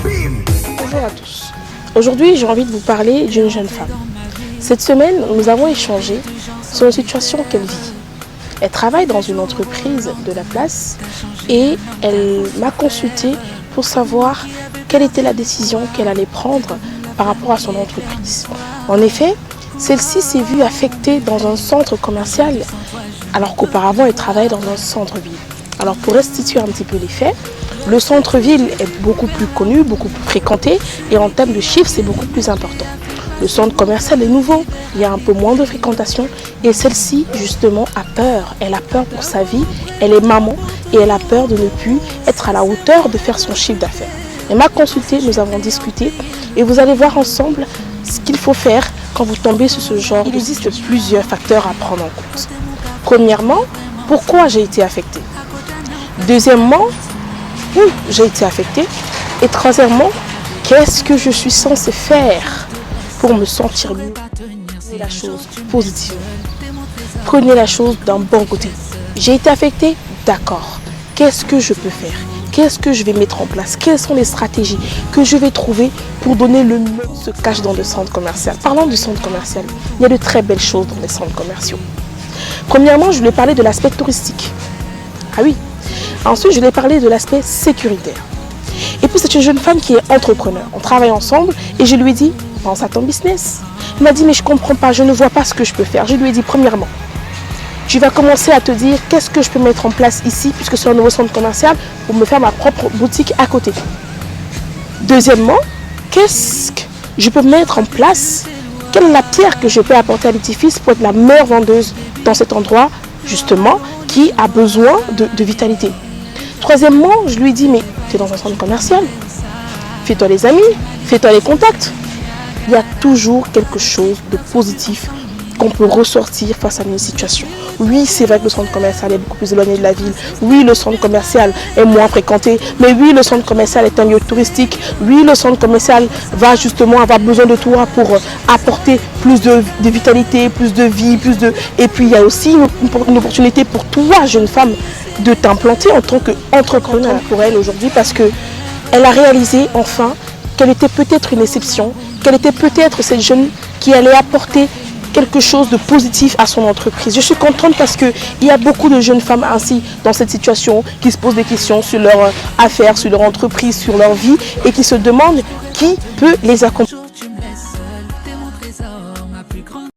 Bonjour à tous. Aujourd'hui, j'ai envie de vous parler d'une jeune femme. Cette semaine, nous avons échangé sur la situation qu'elle vit. Elle travaille dans une entreprise de la place et elle m'a consulté pour savoir quelle était la décision qu'elle allait prendre par rapport à son entreprise. En effet, celle-ci s'est vue affectée dans un centre commercial alors qu'auparavant elle travaillait dans un centre-ville. Alors pour restituer un petit peu les faits, le centre-ville est beaucoup plus connu, beaucoup plus fréquenté et en termes de chiffres c'est beaucoup plus important. Le centre commercial est nouveau, il y a un peu moins de fréquentation et celle-ci justement a peur. Elle a peur pour sa vie, elle est maman et elle a peur de ne plus être à la hauteur de faire son chiffre d'affaires. Elle m'a consulté, nous avons discuté et vous allez voir ensemble ce qu'il faut faire quand vous tombez sur ce genre. Il existe plusieurs facteurs à prendre en compte. Premièrement, pourquoi j'ai été affectée? Deuxièmement, où j'ai été affectée? Et troisièmement, qu'est-ce que je suis censée faire pour me sentir mieux? Prenez la chose positivement. Prenez la chose d'un bon côté. J'ai été affectée? D'accord. Qu'est-ce que je peux faire? Qu'est-ce que je vais mettre en place? Quelles sont les stratégies que je vais trouver pour donner le mieux se cache dans le centre commercial? Parlant du centre commercial, il y a de très belles choses dans les centres commerciaux. Premièrement, je lui ai parlé de l'aspect touristique. Ah oui. Ensuite, je lui ai parlé de l'aspect sécuritaire. Et puis, c'est une jeune femme qui est entrepreneur. On travaille ensemble et je lui ai dit, pense à ton business. Il m'a dit, mais je ne comprends pas, je ne vois pas ce que je peux faire. Je lui ai dit, premièrement, tu vas commencer à te dire qu'est-ce que je peux mettre en place ici, puisque c'est un nouveau centre commercial, pour me faire ma propre boutique à côté. Deuxièmement, qu'est-ce que je peux mettre en place? Quelle est la pierre que je peux apporter à l'édifice pour être la meilleure vendeuse dans cet endroit, justement, qui a besoin de vitalité? Troisièmement, je lui ai dit, mais tu es dans un centre commercial, fais-toi les amis, fais-toi les contacts. Il y a toujours quelque chose de positif qu'on peut ressortir face à une situation. Oui, c'est vrai que le centre commercial est beaucoup plus éloigné de la ville. Oui, le centre commercial est moins fréquenté. Mais oui, le centre commercial est un lieu touristique. Oui, le centre commercial va justement avoir besoin de toi pour apporter plus de vitalité, plus de vie, Et puis, il y a aussi une opportunité pour toi, jeune femme, de t'implanter en tant qu'entrepreneur pour elle aujourd'hui parce qu'elle a réalisé enfin qu'elle était peut-être une exception, qu'elle était peut-être cette jeune qui allait apporter quelque chose de positif à son entreprise. Je suis contente parce qu'il y a beaucoup de jeunes femmes ainsi dans cette situation qui se posent des questions sur leur affaires, sur leur entreprise, sur leur vie et qui se demandent qui peut les accompagner.